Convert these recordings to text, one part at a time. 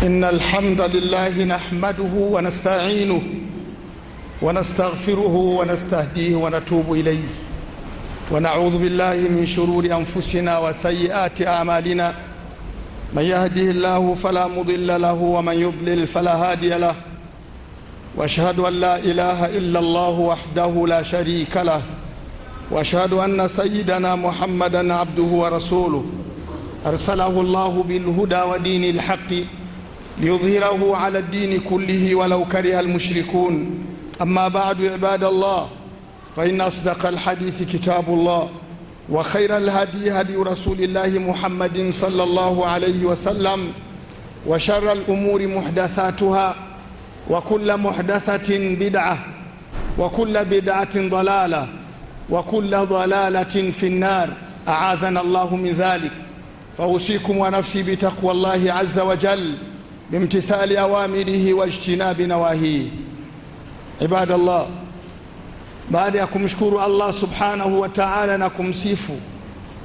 إن الحمد لله نحمده ونستعينه ونستغفره ونستهديه ونتوب إليه ونعوذ بالله من شرور أنفسنا وسيئات أعمالنا من يهده الله فلا مضل له ومن يضلل فلا هادي له وأشهد أن لا إله إلا الله وحده لا شريك له وأشهد أن سيدنا محمدا عبده ورسوله أرسله الله بالهدى ودين الحق ليظهره على الدين كله ولو كره المشركون. أما بعد عباد الله، فإن أصدق الحديث كتاب الله، وخير الهدي هدي رسول الله محمد صلى الله عليه وسلم، وشر الأمور محدثاتها، وكل محدثة بدعة، وكل بدعة ضلالة، وكل ضلالة في النار، أعاذنا الله من ذلك. فأوصيكم ونفسي بتقوى الله عز وجل بامتثال أوامره واجتناب نواهيه. عباد الله، baada ya kumshukuru Allah subhanahu wa ta'ala na kumsifu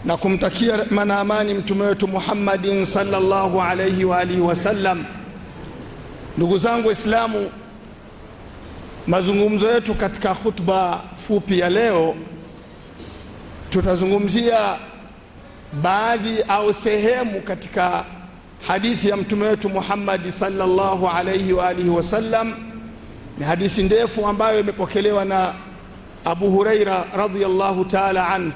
na kumtakia amani mtume wetu Muhammadin sallallahu alayhi wa alihi wasallam, ndugu zangu Waislamu, mazungumzo yetu katika khutba fupi ya leo tutazungumzia baadhi au sehemu katika hadithi ya mtume wetu Muhammad sallallahu alayhi wa alihi wasallam. Ni hadithi ndefu ambayo imepokelewa na Abu Huraira radhiyallahu ta'ala anhu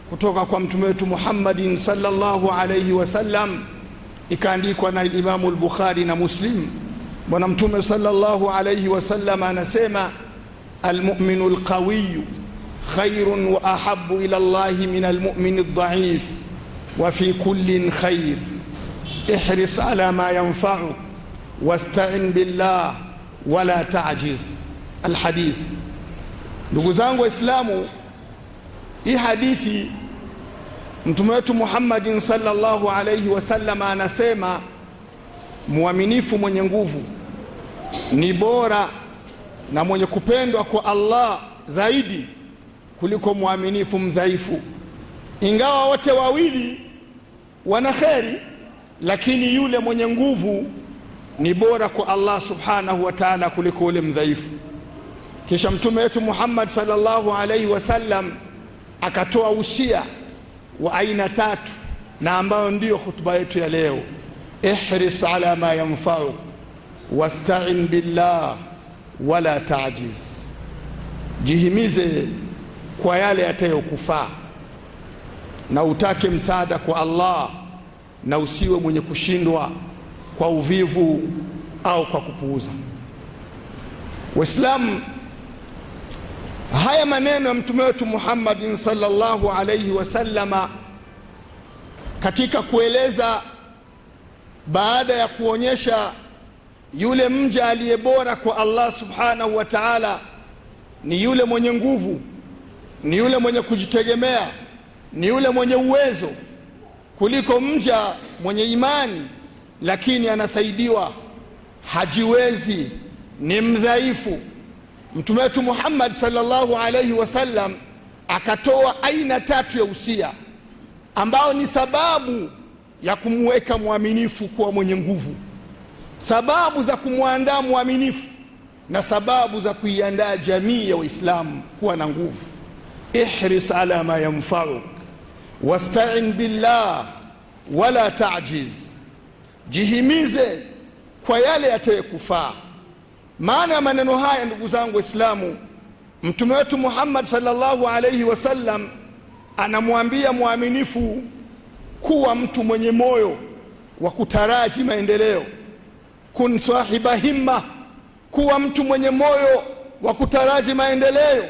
kutoka kwa mtume wetu Muhammadin sallallahu alayhi wasallam, ikaandikwa na Imamu al-Bukhari na Muslim. Bwana mtume sallallahu alayhi wasallam anasema, almu'minu alqawiyyu khairun wa ahabbu ila Allahi min almu'min ad-da'if wa fi kullin khair ihris ala ma yanfa'uk wasta'in billah wala ta'jiz. Alhadith. Ndugu zangu Waislamu, hii hadithi mtume wetu Muhammadin sallallahu alayhi wasallam anasema muaminifu mwenye nguvu ni bora na mwenye kupendwa kwa Allah zaidi kuliko muaminifu mdhaifu. Ingawa wote wawili wana kheri, lakini yule mwenye nguvu ni bora kwa Allah subhanahu wa ta'ala kuliko yule mdhaifu. Kisha mtume wetu Muhammad sallallahu alayhi wasallam akatoa usia wa aina tatu, na ambayo ndiyo khutba yetu ya leo. Ihris ala ma yanfa'uk wasta'in billah wala ta'jiz. Jihimize kwa yale yatayokufaa na utake msaada kwa Allah, na usiwe mwenye kushindwa kwa uvivu au kwa kupuuza. Waislamu, haya maneno ya mtume wetu Muhammadin sallallahu alayhi wasallama katika kueleza, baada ya kuonyesha yule mja aliye bora kwa Allah subhanahu wa ta'ala ni yule mwenye nguvu, ni yule mwenye kujitegemea, ni yule mwenye uwezo kuliko mja mwenye imani lakini anasaidiwa, hajiwezi, ni mdhaifu. Mtume wetu Muhammad sallallahu alayhi wasallam akatoa aina tatu ya usia ambao ni sababu ya kumweka muaminifu kuwa mwenye nguvu, sababu za kumwandaa muaminifu, na sababu za kuiandaa jamii ya Waislamu kuwa na nguvu. Ihris ala ma yanfa'uk wasta'in billah wala ta'jiz. Jihimize kwa yale yatakufaa. Maana ya maneno haya, ndugu zangu Waislamu, mtume wetu Muhammad sallallahu alayhi wasallam anamwambia muaminifu kuwa mtu mwenye moyo wa kutaraji maendeleo. Kun sahiba himma, kuwa mtu mwenye moyo wa kutaraji maendeleo.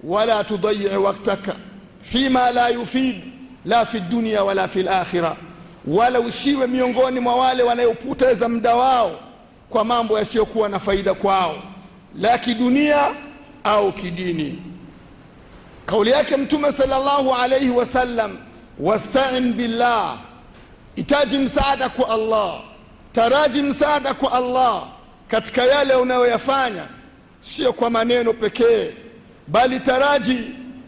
Wala tudayyi waqtaka fima la yufid la fi dunya wala fi al-akhirah, wala usiwe miongoni mwa wale wanayopoteza muda wao kwa mambo yasiyokuwa na faida kwao, la kidunia au kidini. Kauli yake mtume sallallahu alayhi wasallam, wasta'in billah, itaji msaada kwa Allah, taraji msaada kwa Allah katika yale unayoyafanya, sio kwa maneno pekee, bali taraji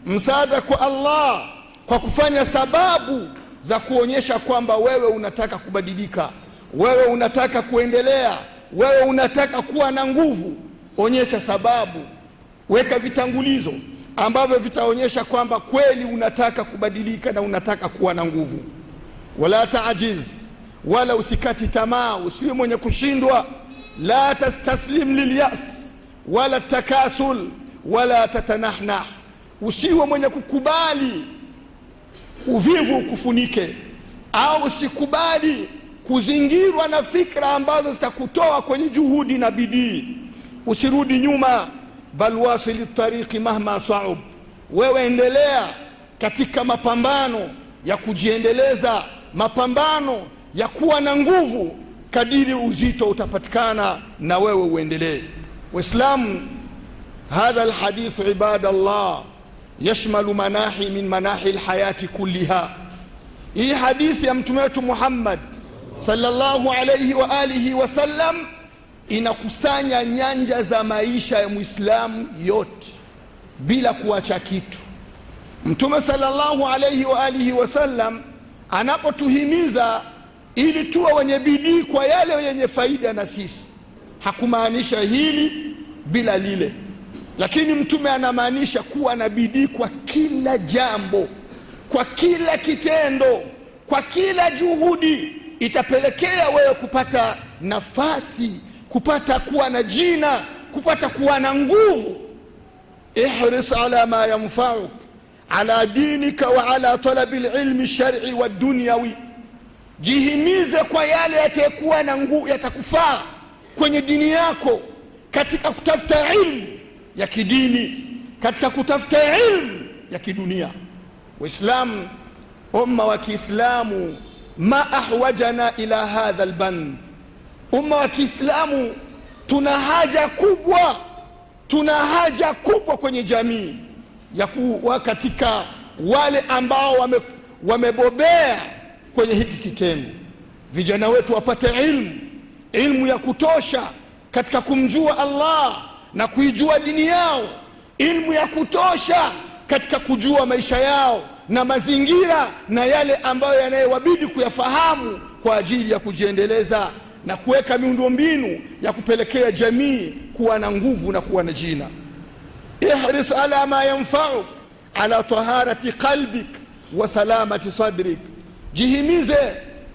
msaada kwa Allah kwa kufanya sababu za kuonyesha kwamba wewe unataka kubadilika, wewe unataka kuendelea, wewe unataka kuwa na nguvu, onyesha sababu, weka vitangulizo ambavyo vitaonyesha kwamba kweli unataka kubadilika na unataka kuwa na nguvu. Wala taajiz, wala usikati tamaa, usiwe mwenye kushindwa. La tastaslim lilyas wala takasul wala tatanahnah, usiwe mwenye kukubali uvivu ukufunike, au usikubali kuzingirwa na fikra ambazo zitakutoa kwenye juhudi na bidii. Usirudi nyuma, bal wasili tariqi mahma sa'ub, wewe endelea katika mapambano ya kujiendeleza, mapambano ya kuwa na nguvu. Kadiri uzito utapatikana na wewe uendelee. Waislamu, hadha alhadith ibadallah yashmalu manahi min manahi alhayati kulliha. Hii hadithi ya mtume wetu Muhammad sallallahu alayhi wa alihi wasallam inakusanya nyanja za maisha ya Muislamu yote bila kuacha kitu. Mtume sallallahu alayhi wa alihi wasallam anapotuhimiza ili tuwe wenye bidii kwa yale yenye faida na sisi, hakumaanisha hili bila lile, lakini mtume anamaanisha kuwa na bidii kwa kila jambo, kwa kila kitendo, kwa kila juhudi itapelekea wewe kupata nafasi, kupata kuwa na jina, kupata kuwa na nguvu. Ihris ala ma yanfa'uk ala dinika wa ala talabi alilmi shar'i wa dunyawi, jihimize kwa yale yatakuwa na nguvu, yatakufaa kwenye dini yako, katika kutafuta ilmu ya kidini, katika kutafuta ilmu ya kidunia. Waislamu, umma wa Kiislamu, ma ahwajana ila hadha alband, umma wa Kiislamu tuna haja kubwa, tuna haja kubwa kwenye jamii ya kuwa katika wale ambao wamebobea kwenye hiki kitendo. Vijana wetu wapate ilmu ya kutosha katika kumjua Allah na kuijua dini yao, ilmu ya kutosha katika kujua maisha yao na mazingira na yale ambayo yanayowabidi kuyafahamu kwa ajili ya kujiendeleza na kuweka miundombinu ya kupelekea jamii kuwa na nguvu na kuwa na jina. Ihris ala ma yanfa'uk ala taharati qalbik wa salamati sadrik, jihimize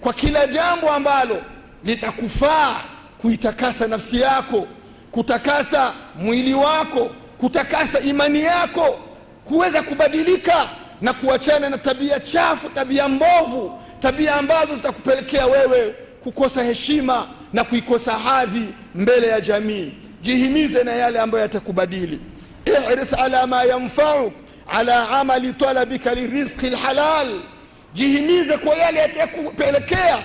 kwa kila jambo ambalo litakufaa kuitakasa nafsi yako, kutakasa mwili wako, kutakasa imani yako, kuweza kubadilika na kuachana na tabia chafu, tabia mbovu, tabia ambazo zitakupelekea wewe kukosa heshima na kuikosa hadhi mbele ya jamii. Jihimize na yale ambayo yatakubadili. Ihris ala ma yanfa'uk ala amali talabika lirizqi alhalal, jihimize kwa yale yatakupelekea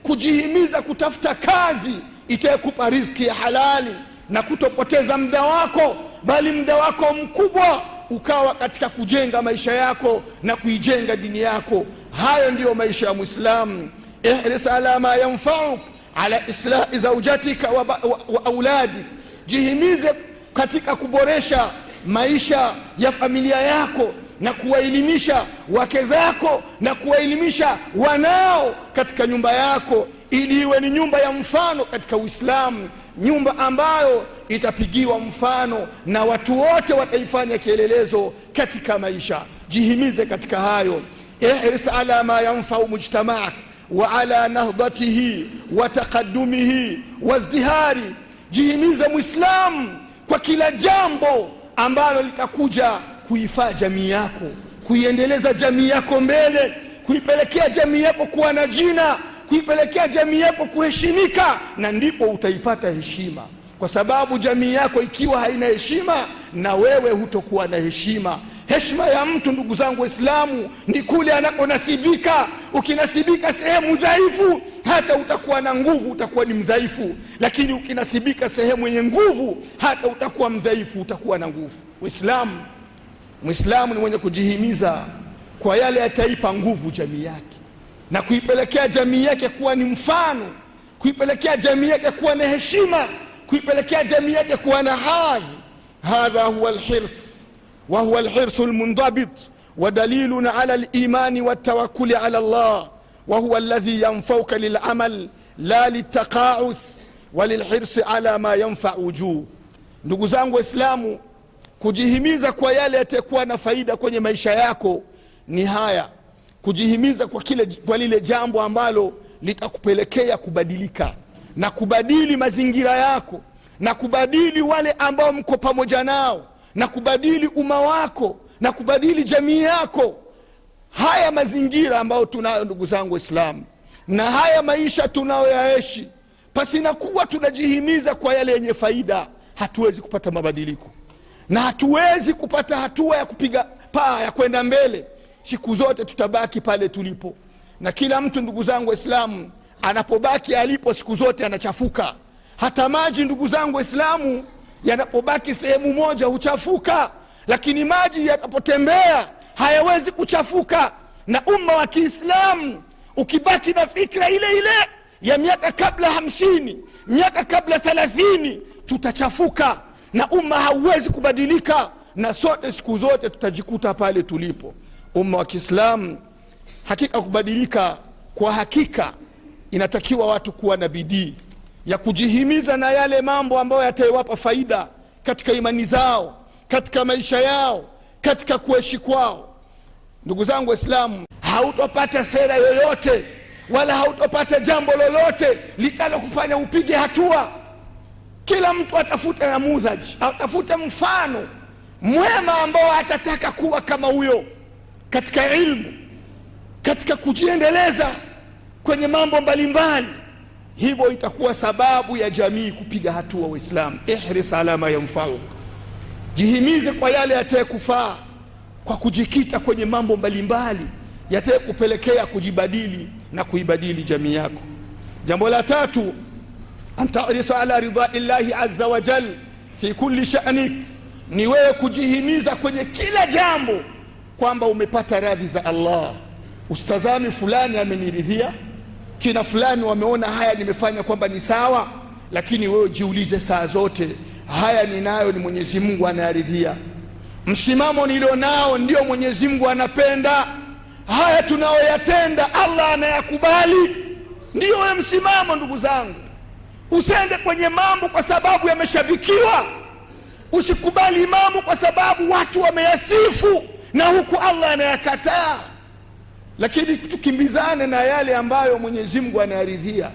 kujihimiza kutafuta kazi itakupa riziki ya halali, na kutopoteza muda wako, bali muda wako mkubwa ukawa katika kujenga maisha yako na kuijenga dini yako. Hayo ndiyo maisha ya Muislamu. Ihris ala ma yanfa'uk ala islahi zawjatika wa auladi, jihimize katika kuboresha maisha ya familia yako na kuwaelimisha wake zako na kuwaelimisha wanao katika nyumba yako, ili iwe ni nyumba ya mfano katika Uislamu, nyumba ambayo itapigiwa mfano na watu wote wataifanya kielelezo katika maisha. Jihimize katika hayo. Ihris ala ma yanfa'u mujtama'ak wa ala nahdatihi wa taqaddumihi wa izdihari, jihimize Muislamu kwa kila jambo ambalo litakuja kuifaa jamii yako, kuiendeleza jamii yako mbele, kuipelekea jamii yako kuwa na jina, kuipelekea jamii yako kuheshimika, na ndipo utaipata heshima. Kwa sababu jamii yako ikiwa haina heshima, na wewe hutokuwa na heshima. Heshima ya mtu, ndugu zangu Waislamu, ni kule anaponasibika. Ukinasibika sehemu dhaifu, hata utakuwa na nguvu utakuwa ni mdhaifu, lakini ukinasibika sehemu yenye nguvu, hata utakuwa mdhaifu utakuwa na nguvu. Muislamu ni mwenye kujihimiza kwa yale yataipa nguvu jamii yake na kuipelekea jamii yake kuwa ni mfano, kuipelekea jamii yake kuwa na heshima, kuipelekea jamii yake kuwa na hadhi. Hadha huwa alhirs wa huwa alhirsu almundabit wa dalilun ala aliman wa tawakkul ala Allah, wa huwa alladhi yanfauka lilamal la litaqa'us walilhirsi ala ma yanfa wujuh. Ndugu zangu Waislamu, kujihimiza kwa yale yatakuwa na faida kwenye maisha yako ni haya: kujihimiza kwa lile jambo ambalo litakupelekea kubadilika na kubadili mazingira yako na kubadili wale ambao mko pamoja nao na kubadili umma wako na kubadili jamii yako. Haya mazingira ambayo tunayo ndugu zangu Waislamu, na haya maisha tunayoyaishi, pasina kuwa tunajihimiza kwa yale yenye faida, hatuwezi kupata mabadiliko na hatuwezi kupata hatua ya kupiga paa ya kwenda mbele. Siku zote tutabaki pale tulipo, na kila mtu ndugu zangu Waislamu anapobaki alipo siku zote anachafuka. Hata maji ndugu zangu Waislamu yanapobaki sehemu moja huchafuka, lakini maji yanapotembea hayawezi kuchafuka. Na umma wa Kiislamu ukibaki na fikra ile ile ya miaka kabla 50, miaka kabla 30, tutachafuka na umma hauwezi kubadilika, na sote siku zote tutajikuta pale tulipo. Umma wa Kiislamu hakika kubadilika kwa hakika, inatakiwa watu kuwa na bidii ya kujihimiza na yale mambo ambayo yatawapa faida katika imani zao, katika maisha yao, katika kuishi kwao. Ndugu zangu Waislamu, hautopata sera yoyote wala hautopata jambo lolote litalo kufanya upige hatua. Kila mtu atafuta namudhaji, atafuta mfano mwema ambao atataka kuwa kama huyo katika ilmu, katika kujiendeleza kwenye mambo mbalimbali. Hivyo itakuwa sababu ya jamii kupiga hatua. Waislamu, ihris ala ma yanfa'uk, jihimize kwa yale yatakufaa, kwa kujikita kwenye mambo mbalimbali yatakupelekea kujibadili na kuibadili jamii yako. Jambo la tatu, anta'risa ala ridha'illahi azza wa jal fi kulli sha'nik, ni wewe kujihimiza kwenye kila jambo kwamba umepata radhi za Allah. Ustazami fulani ameniridhia, kina fulani wameona haya nimefanya kwamba ni sawa, lakini wewe jiulize saa zote, haya ninayo ni Mwenyezi Mungu anayaridhia? Msimamo nilionao ndio Mwenyezi Mungu anapenda? Haya tunaoyatenda Allah anayakubali? Ndio wewe msimamo ndugu zangu. Usende kwenye mambo kwa sababu yameshabikiwa, usikubali mambo kwa sababu watu wameyasifu na huku Allah anayakataa. Lakini tukimbizane na yale ambayo Mwenyezi Mungu anayaridhia,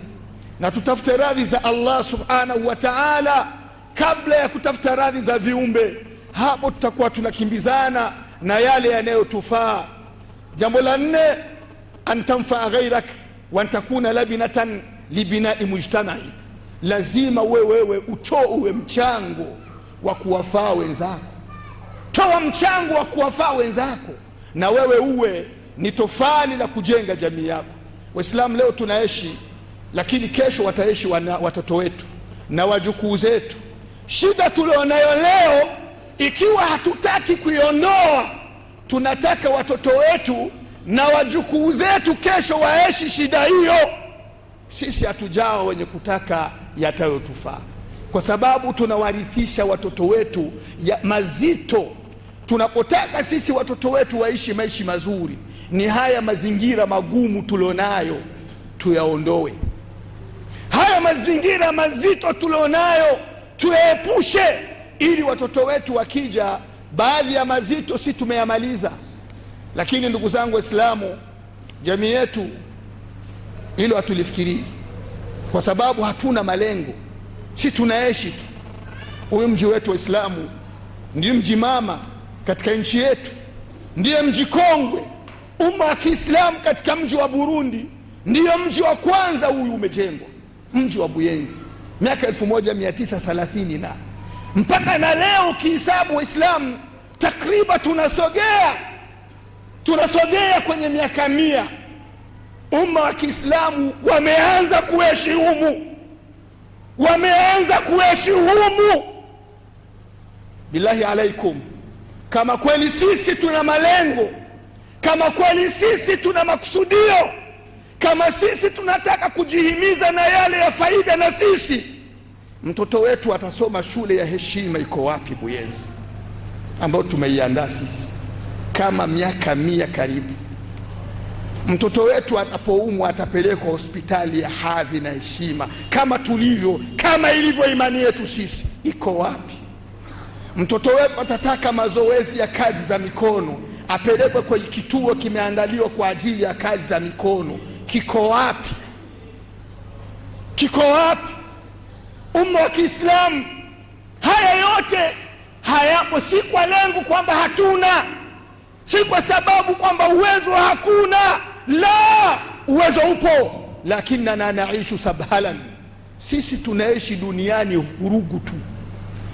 na tutafute radhi za Allah subhanahu wa ta'ala kabla ya kutafuta radhi za viumbe. Hapo tutakuwa tunakimbizana na yale yanayotufaa. Jambo la 4, antamfa ghairak wa antakuna labinatan libina'i mujtama'i, lazima wewe utoe mchango wa kuwafaa wenzako. Toa mchango wa kuwafaa wenzako, na wewe uwe ni tofali la kujenga jamii yako. Waislamu leo tunaishi, lakini kesho wataishi watoto wetu na wajukuu zetu. Shida tulionayo leo, ikiwa hatutaki kuiondoa, tunataka watoto wetu na wajukuu zetu kesho waishi shida hiyo. Sisi hatujao wenye kutaka yatayotufaa, kwa sababu tunawarithisha watoto wetu ya mazito. Tunapotaka sisi watoto wetu waishi maisha mazuri, ni haya mazingira magumu tulionayo tuyaondoe. Haya mazingira mazito tulionayo tuyaepushe, ili watoto wetu wakija, baadhi ya mazito si tumeyamaliza. Lakini ndugu zangu Waislamu, jamii yetu hilo hatulifikirii, kwa sababu hatuna malengo. Si tunaishi tu. Huyu mji wetu Waislamu ndiye mji mama katika nchi yetu, ndiye mji kongwe. Umma wa Kiislamu katika mji wa Burundi ndiyo mji wa kwanza huyu umejengwa, mji wa Buyenzi miaka 1930, na mpaka na leo ukihesabu Waislamu takriban tunasogea kwenye miaka 100. Umma wa Kiislamu wameanza kuishi humu, billahi alaikum, kama kweli sisi tuna malengo, kama kweli sisi tuna makusudio, kama sisi tunataka kujihimiza na yale ya faida, na sisi mtoto wetu atasoma shule ya heshima iko wapi Buyenzi, ambayo tumeiandaa sisi kama miaka 100 karibu. Mtoto wetu anapoumwa atapelekwa hospitali ya hadhi na heshima kama ilivyo imani yetu sisi. Iko wapi? Mtoto wetu atataka mazoezi ya kazi za mikono, apelekwe kwenye kituo kimeandaliwa kwa ajili ya kazi za mikono. Kiko wapi? Kiko wapi? Umma wa Kiislamu, haya yote hayapo si kwa lengo kwamba hatuna, si kwa sababu kwamba uwezo hakuna. La, uwezo upo, lakini naishu sabhalan. Sisi tunaishi duniani vurugu tu,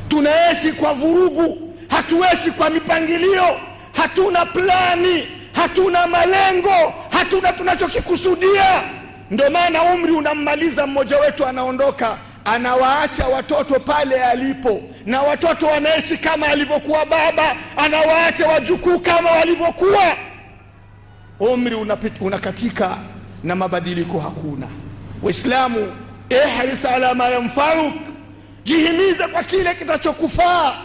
tunaishi kwa vurugu, hatuishi kwa mipangilio, hatuna plani, hatuna malengo, hatuna tunachokikusudia. Ndio maana umri unammaliza, mmoja wetu anaondoka, anawaacha watoto pale alipo, na watoto wanaishi kama alivyokuwa baba, anawaacha wajukuu kama walivyokuwa. Umri unakatika na mabadiliko hakuna. Waislamu, ihris ala ma yanfa'uk, jihimiza kwa kile kitachokufaa.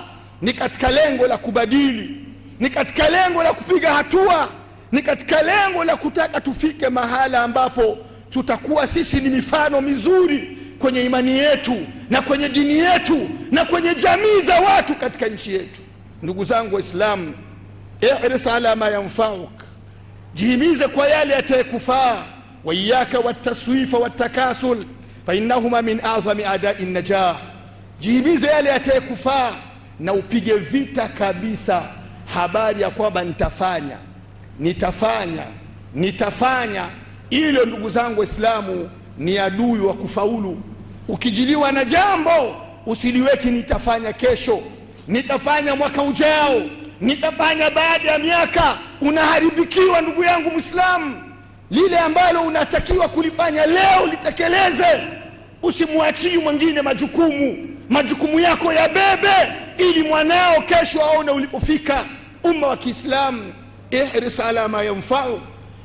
Ni katika lengo la kubadili, ni katika lengo la kupiga hatua, ni katika lengo la kutaka tufike mahala ambapo tutakuwa sisi ni mifano mizuri kwenye imani yetu na kwenye dini yetu na kwenye jamii za watu katika nchi yetu. Ndugu zangu Waislamu, ihris ala ma yanfa'uk, jihimize kwa yale yatakufaa. Wa iyyaka wataswifa watakasul fa innahuma min a'zami a'da'i an-najah, jihimize yale yatakufaa na upige vita kabisa habari ya kwamba nitafanya. Ile ndugu zangu Waislamu ni adui wa kufaulu. Ukijiliwa na jambo usiliweki nitafanya kesho, nitafanya mwaka ujao, nitafanya baada ya miaka. Unaharibikiwa ndugu yangu Muislamu. Lile ambalo unatakiwa kulifanya leo litekeleze, usimwachie mwingine majukumu yako ya bebe, ili mwanao kesho aone ulipofika. Umma wa Kiislamu, ihris ala ma yanfa'u,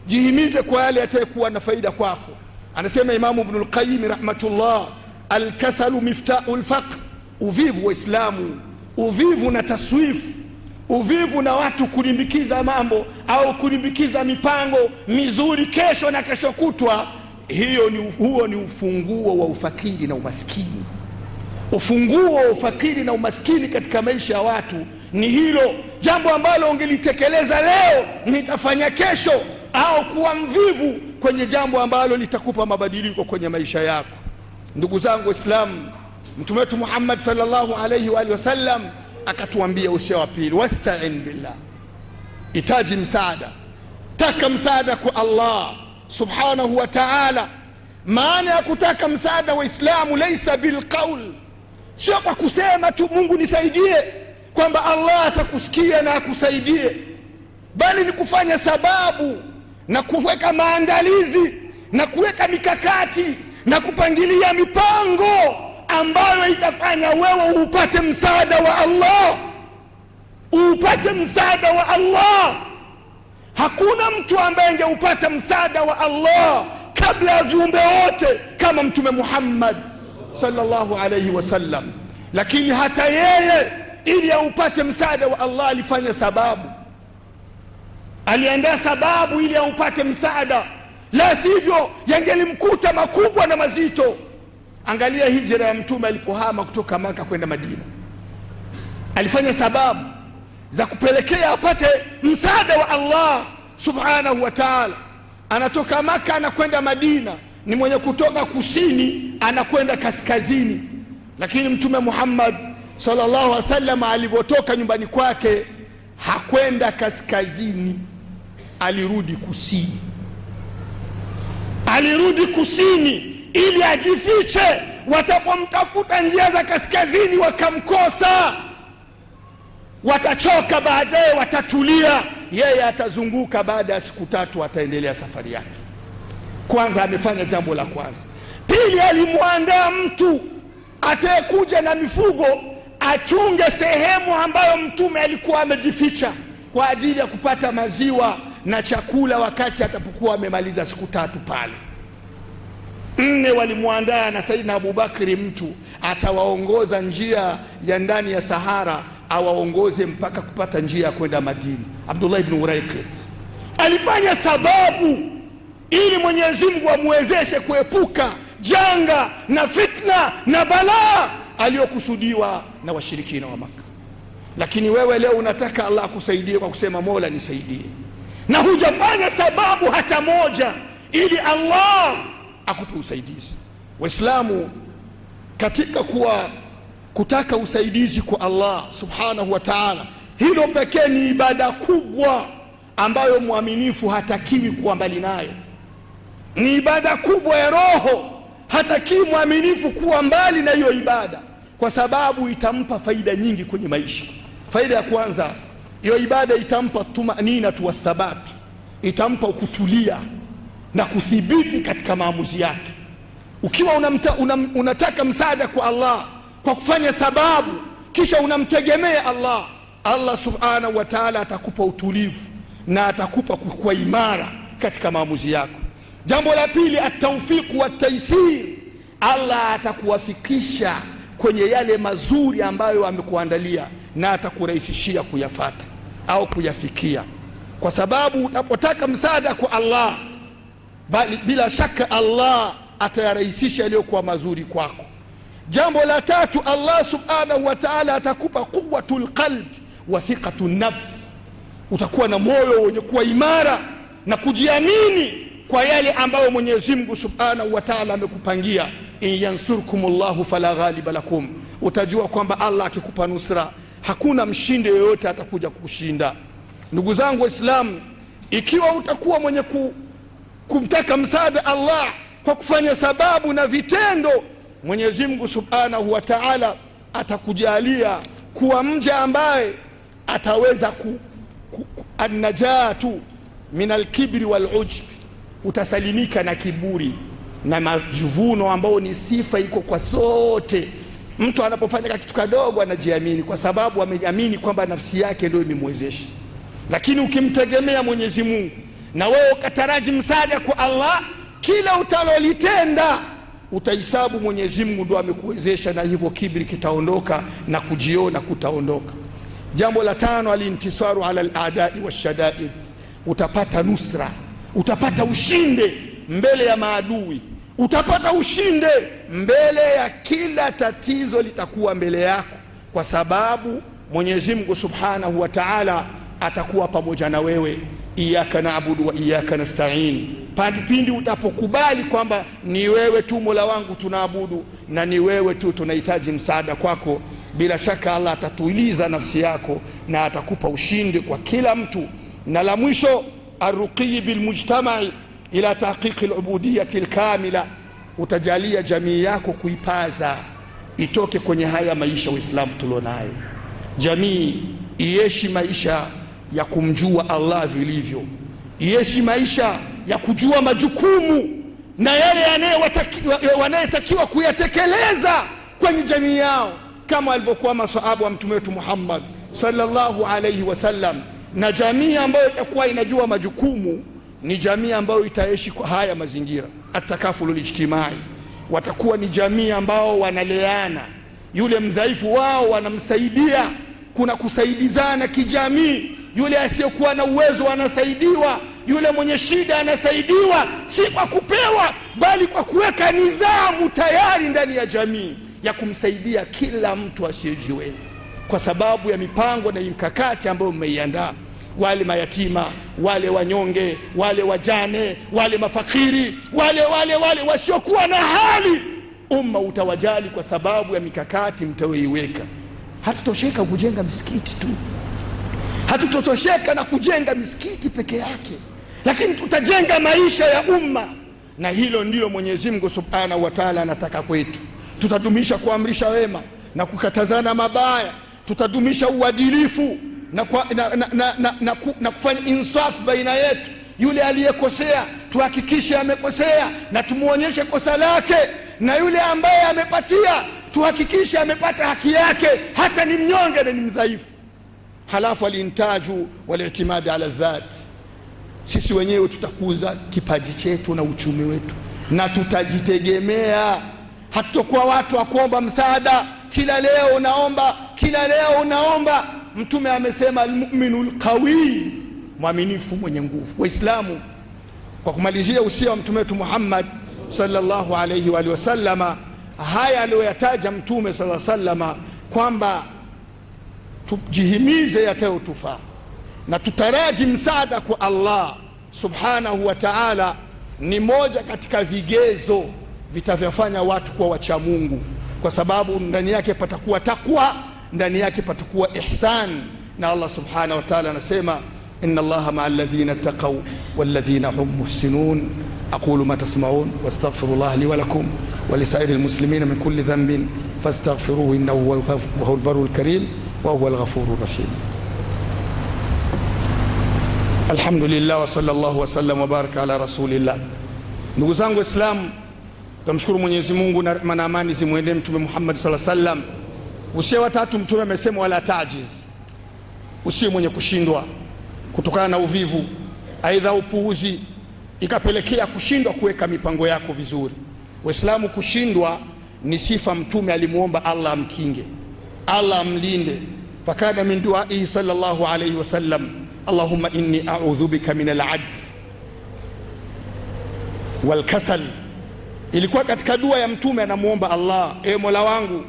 jihimize kwa yale yatakuwa na faida kwako. Anasema Imamu Ibn al-Qayyim rahmatullah, al-kasalu miftahul faqr. Uvivu wa Islamu, uvivu na taswifu, uvivu na watu kulimbikiza mambo au kulimbikiza mipango mizuri kesho na kesho kutwa, huo ni ufunguo wa ufakiri na umaskini. Ufunguo wa ufakiri na umaskini katika maisha ya watu ni hilo jambo ambalo ungelitekeleza leo, nitafanya kesho, au kuwa mvivu kwenye jambo ambalo litakupa mabadiliko kwenye maisha yako. Ndugu zangu Waislamu, Mtume wetu Muhammad sallallahu alayhi wa alihi wasallam akatuambia usia wa pili, wasta'in billah, itaji msaada, taka msaada kwa Allah subhanahu wa ta'ala. Maana ya kutaka msaada Waislamu laisa bilqaul, sio kwa kusema tu Mungu nisaidie kwamba Allah atakusikia na akusaidie, bali ni kufanya sababu na kuweka maandalizi na kuweka mikakati na kupangilia mipango ambayo itafanya wewe upate msaada wa Allah, upate msaada wa Allah. Hakuna mtu ambaye angeupata msaada wa Allah kabla ya viumbe wote kama Mtume Muhammad sallallahu alayhi wasallam, lakini hata yeye ili aupate msaada wa Allah alifanya sababu, aliandaa sababu ili aupate msaada, la sivyo yangelimkuta makubwa na mazito. Angalia hijra ya Mtume alipohama kutoka Maka kwenda Madina, alifanya sababu za kupelekea apate msaada wa Allah subhanahu wa ta'ala. Anatoka Maka anakwenda Madina, ni mwenye kutoka kusini anakwenda kaskazini. Lakini Mtume Muhammad sallallahu alaihi wasallam alipotoka nyumbani kwake hakwenda kaskazini, alirudi kusini ili ajifiche. Watapomtafuta njia za kaskazini wakamkosa, watachoka, baadaye watatulia, yeye atazunguka. Baada ya siku 3 ataendelea safari yake. Kwanza amefanya jambo la kwanza. Pili, alimwandaa mtu atayekuja na mifugo achunge sehemu ambayo Mtume alikuwa amejificha kwa ajili ya kupata maziwa na chakula wakati atapokuwa amemaliza siku 3 pale. 4, walimwandaa na Saidina Abubakari mtu atawaongoza njia ya ndani ya Sahara, awaongoze mpaka kupata njia ya kwenda Madina. Abdullah ibn Uraiqit alifanya sababu ili Mwenyezi Mungu amwezeshe kuepuka janga na fitna na balaa aliyokusudiwa na washirikina wa Maka. Lakini wewe leo unataka Allah akusaidie kwa kusema Mola nisaidie, na hujafanya sababu hata moja ili Allah akupe usaidizi. Waislamu, katika kutaka usaidizi kwa Allah subhanahu wa ta'ala, hilo pekee ni ibada kubwa ambayo muaminifu hatakiwi kuwa mbali nayo. Ni ibada kubwa ya roho, hatakiwi muaminifu kuwa mbali na hiyo ibada, kwa sababu itampa faida nyingi kwenye maisha. Faida ya kwanza, hiyo ibada itampa tumanina wa thabat, itampa kutulia na kuthibiti katika maamuzi yake. Ukiwa unataka msaada kwa Allah kwa kufanya sababu, kisha unamtegemea Allah, Allah subhanahu wa ta'ala atakupa utulivu na atakupa kuwa imara katika maamuzi yako. Jambo la pili, at-tawfiq wa at-taysir, Allah atakuwafikisha kwenye yale mazuri ambayo amekuandalia na atakurahisishia kuyafata au kuyafikia, kwa sababu unapotaka msaada kwa Allah, bali bila shaka Allah atayarahisisha yaliyokuwa mazuri kwako. Jambo la tatu, Allah subhanahu wa ta'ala atakupa quwwatul qalb wa thiqatun nafs, utakuwa na moyo wenye kuwa imara na kujiamini kwa yale ambayo Mwenyezi Mungu subhanahu wa ta'ala amekupangia. In yansurkumullahu fala ghaliba lakum, utajua kwamba Allah akikupa nusra hakuna mshinde yoyote atakuja kukushinda. Ndugu zangu Waislamu, ikiwa utakuwa mwenye kumtaka msaada Allah kwa kufanya sababu na vitendo, Mwenyezi Mungu subhanahu wa ta'ala atakujalia kuwa mja ambaye ataweza an-najatu min al-kibri wal-ujb, utasalimika na kiburi na majuvuno ambao ni sifa iko kwa sote. Mtu anapofanya kitu kadogo anajiamini kwa sababu ameamini kwamba nafsi yake ndio imemwezesha. Lakini ukimtegemea Mwenyezi Mungu na wewe ukataraji msaada kwa Allah, kila utalolitenda utahisabu Mwenyezi Mungu ndio amekuwezesha, na hivyo kibri kitaondoka na kujiona kutaondoka. Jambo la tano, alintisaru ala al-a'da'i wash-shada'id, utapata nusra, utapata ushinde mbele ya maadui, utapata ushinde mbele ya kila tatizo litakuwa mbele yako, kwa sababu Mwenyezi Mungu subhanahu wa ta'ala atakuwa pamoja na wewe. Iyyaka na'budu wa iyyaka nasta'in, pindi utapokubali kwamba ni wewe tu Mola wangu tunaabudu na ni wewe tu tunahitaji msaada kwako, bila shaka Allah atatuliza nafsi yako na atakupa ushindi kwa kila mtu. Na la mwisho, arruqi bil mujtama'i ila tahqiqi al-ubudiyyati al-kamila, utajalia jamii yako kuipaza itoke kwenye haya maisha Uislamu tulionayo. Jamii iishi maisha ya kumjua Allah vilivyo, iishi maisha ya kujua majukumu na yale wanayetakiwa kuyatekeleza kwenye jamii yao, kama alivyokuwa masahaba wa mtume wetu Muhammad sallallahu alayhi wasallam. Na jamii ambayo itakuwa inajua majukumu ni jamii ambayo itaishi kwa haya mazingira, atakafulul ijtimai. Watakuwa ni jamii ambao wanaleana, yule mdhaifu wao wanamsaidia, kuna kusaidizana kijamii. Yule asiyokuwa na uwezo anasaidiwa, yule mwenye shida anasaidiwa, si kwa kupewa bali kwa kuweka nidhamu tayari ndani ya jamii ya kumsaidia kila mtu asiyejiweza, kwa sababu ya mipango na mikakati ambayo mmeiandaa. Wale mayatima, wale wanyonge, wale wajane, wale mafakiri, wale wasiokuwa na hali, umma utawajali kwa sababu ya mikakati mtayoiweka. Hatutosheka kujenga misikiti tu, hatutotosheka na kujenga misikiti peke yake, lakini tutajenga maisha ya umma, na hilo ndilo Mwenyezi Mungu subhanahu wa ta'ala anataka kwetu. Tutadumisha kuamrisha wema na kukatazana mabaya, tutadumisha uadilifu na kufanya insaf baina yetu. Yule aliyekosea tuhakikishe amekosea na tumuonyeshe kosa lake, na yule ambaye amepatia tuhakikishe amepata haki yake, hata ni mnyonge na ni mdhaifu. Halafu alintaju wal-i'timad ala dhat, sisi wenyewe tutakuza kipaji chetu na uchumi wetu na tutajitegemea. Hatutokuwa watu wa kuomba msaada kila leo unaomba, kila leo unaomba. Mtume amesema al-mu'minul qawi, mwaminifu mwenye nguvu. Waislamu, Kwa kumalizia usia wa mtume wetu Muhammad sallallahu alayhi wa sallama, haya aliyoyataja mtume sallallahu alayhi wa sallama kwamba tujihimize yatayotufaa na tutaraji msaada kwa Allah subhanahu wa ta'ala, ni moja katika vigezo vitavyofanya watu kuwa wacha Mungu, kwa sababu ndani yake patakuwa takwa, ndani yake patakuwa ihsan. Na Allah subhanahu wa ta'ala anasema inna Allaha ma'al ladhina taqaw wal ladhina hum muhsinun. aqulu ma tasma'un wastaghfirullaha li wa lakum wa li sa'iril muslimina min kulli dhanbin fastaghfiruhu innahu huwal barrul karim wa huwal ghafurur rahim. Alhamdulillah wa sallallahu wa sallam wa baraka ala rasulillah. Ndugu zangu Waislamu, tumshukuru Mwenyezi Mungu na amani zimwendee Mtume Muhammad sallallahu alaihi wasallam. Usia wa tatu mtume amesema wala tajiz, usiwe mwenye kushindwa kutokana na uvivu aidha upuuzi ikapelekea kushindwa kuweka mipango yako vizuri. Waislamu, kushindwa ni sifa mtume alimuomba Allah amkinge, Allah amlinde. Fakana min duaihi sallallahu alayhi wasallam Allahumma inni a'udhu bika min al-ajz wal kasal. Ilikuwa katika dua ya mtume anamuomba Allah, ewe Mola wangu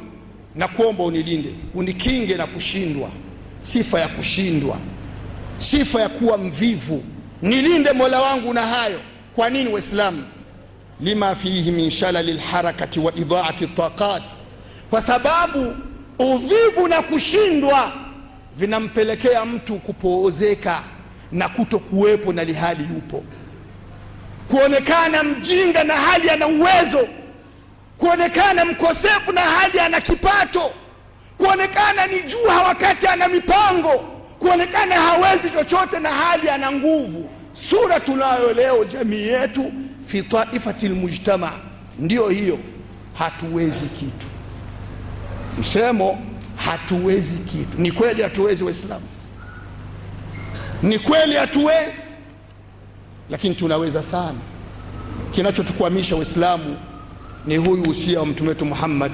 na kuomba unilinde, unikinge na kushindwa, sifa ya kushindwa, sifa ya kuwa mvivu, nilinde Mola wangu na hayo. Kwa nini Waislamu? Lima fihi min shalalil harakati wa idaati taqat, kwa sababu uvivu na kushindwa vinampelekea mtu kupoozeka na kutokuwepo na lihali yupo, kuonekana mjinga na hali ana uwezo, kuonekana mkosefu na hali ana kipato, kuonekana ni juha wakati ana mipango, kuonekana hawezi chochote na hali ana nguvu. Sura tunayo leo jamii yetu fi taifatil mujtama ndio hiyo, hatuwezi kitu. Msemo hatuwezi kitu, ni kweli hatuwezi Waislamu, ni kweli hatuwezi, lakini tunaweza sana. Kinachotukwamisha Waislamu ni huyu usia wa mtume wetu Muhammad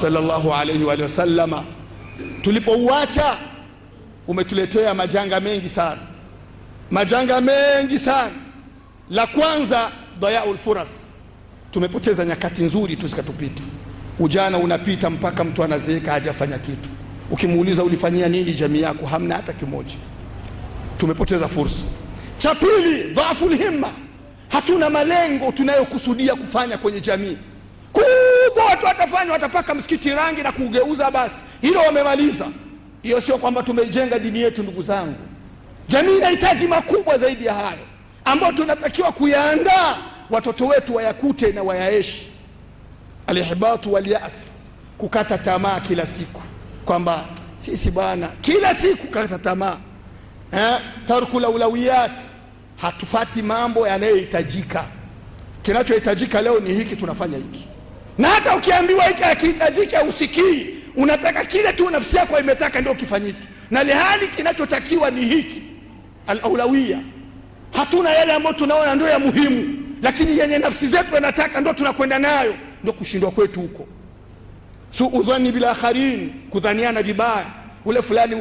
sallallahu alayhi wa sallama. Tulipouacha umetuletea majanga mengi sana, majanga mengi sana. La kwanza, dayaul furas, tumepoteza nyakati nzuri tu zikatupita. Ujana unapita mpaka mtu anazeeka hajafanya kitu, ukimuuliza ulifanyia nini jamii yako, hamna hata kimoja. Tumepoteza fursa. Cha pili, dhaaful himma, hatuna malengo tunayokusudia kufanya kwenye jamii kubwa. Watu watafanya, watapaka msikiti rangi na kugeuza, basi hilo wamemaliza. Hiyo sio kwamba tumejenga dini yetu. Ndugu zangu, jamii inahitaji makubwa zaidi ya hayo, ambayo tunatakiwa kuyaandaa watoto wetu wayakute na wayaeshi. Alihbatu wal yas, kukata tamaa kila siku, kwamba sisi bwana kila siku kukata tamaa. Tarku laulawiyat, hatufati mambo yanayohitajika. Kinachohitajika leo ni hiki, tunafanya hiki, na hata ukiambiwa hiki hakihitajiki usikii, unataka kile tu nafsi yako imetaka ndio kifanyike, na lihali kinachotakiwa ni hiki. Al-aulawiyya, hatuna yale ambayo tunaona ndio ya muhimu, lakini yenye nafsi zetu inataka ndio tunakwenda nayo. Ndio kushindwa kwetu huko. Suudhani bila akharin, kudhaniana vibaya. Ule fulani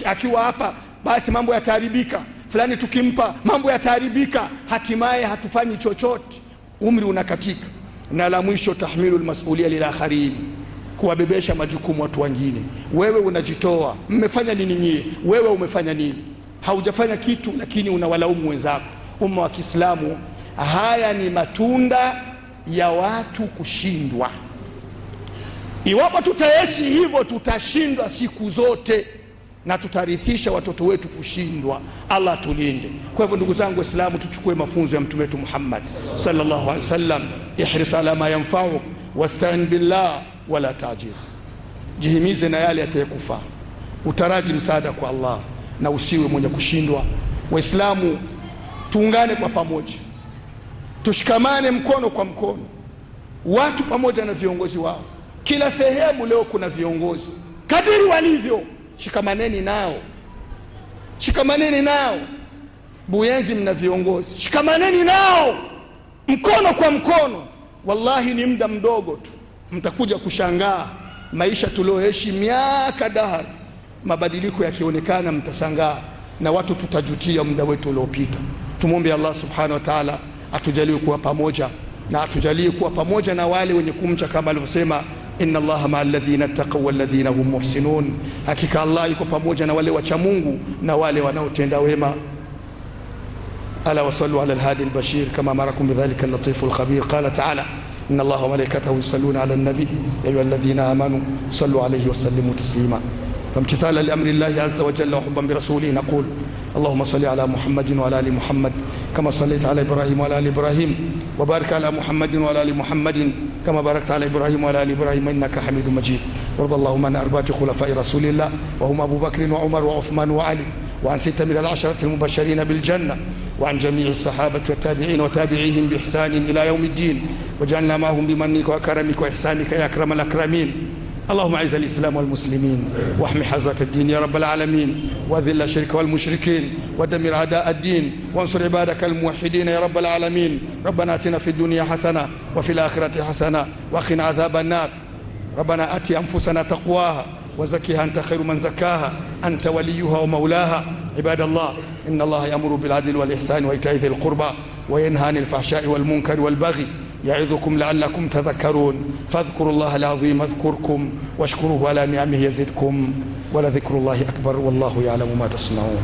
akiwa hapa basi mambo yataharibika, fulani tukimpa mambo yataharibika, hatimaye hatufanyi chochote, umri unakatika. Na la mwisho, tahmilul mas'uliyya lil akharin, kuwabebesha majukumu watu wengine. Wewe unajitoa, mmefanya nini nyie? Wewe umefanya nini? Haujafanya kitu, lakini unawalaumu wenzako. Umma wa Kiislamu, haya ni matunda ya watu kushindwa. Iwapo tutaishi hivyo, tutashindwa siku zote na tutarithisha watoto wetu kushindwa. Allah tulinde. Kwa hivyo ndugu zangu Waislamu, tuchukue mafunzo ya mtume wetu Muhammad sallallahu alaihi wasallam. Ihris ala ma yanfa'uk wasta'in billah wala tajiz, jihimize na yale yatayokufaa, utaraji msaada kwa Allah na usiwe mwenye kushindwa. Waislamu, tuungane kwa pamoja, tushikamane mkono kwa mkono, watu pamoja na viongozi wao. Kila sehemu leo kuna viongozi kadiri walivyo, shikamaneni nao, shikamaneni nao. Buyenzi mna viongozi, shikamaneni nao mkono kwa mkono. Wallahi ni muda mdogo tu, mtakuja kushangaa maisha tulioishi miaka dahari, mabadiliko yakionekana mtashangaa, na watu tutajutia muda wetu uliopita. Tumwombe Allah subhanahu wa ta'ala atujalie kuwa pamoja, na atujalie kuwa pamoja na wale wenye kumcha, kama alivyosema inna Allaha ma'al ladhina taqaw wal ladhina hum muhsinun, hakika Allah yuko pamoja na wale wacha Mungu na wale wanaotenda wema. Ala wa sallu ala al-hadi al-bashir kama amarakum bidhalika al-latif al-khabir. Qala ta'ala inna Allaha wa malaikatahu yusalluna ala an-nabi ya ayyuhalladhina amanu sallu alayhi wa sallimu taslima. فامتثالا لأمر الله عز وجل وحبا برسوله نقول اللهم صل على محمد وعلى آل محمد كما صليت على إبراهيم وعلى آل إبراهيم، وبارك على محمد وعلى آل محمد كما باركت على إبراهيم وعلى آل إبراهيم إنك حميد مجيد. وارض اللهم عن أربعة خلفاء رسول الله وهم أبو بكر وعمر وعثمان وعلي، وعن 6 من العشرة المبشرين بالجنة، وعن جميع الصحابة والتابعين وتابعيهم بإحسان إلى يوم الدين، وجعلنا معهم بمنك وكرمك وإحسانك يا أكرم الأكرمين. اللهم اعز الإسلام والمسلمين واحمي حوزة الدين يا رب العالمين، وأذل الشرك والمشركين ودمر أعداء الدين، وانصر عبادك الموحدين يا رب العالمين. ربنا آتنا في الدنيا حسنة وفي الآخرة حسنة وقنا عذاب النار. ربنا آت أنفسنا تقواها وزكها أنت خير من زكاها أنت وليها ومولاها. عباد الله إن الله يأمر بالعدل والإحسان وإيتاء ذي القربى وينهى عن الفحشاء والمنكر والبغي يعظكم لعلكم تذكرون. فاذكروا الله العظيم اذكركم واشكروه على نعمه يزدكم ولذكر الله أكبر والله يعلم ما تصنعون.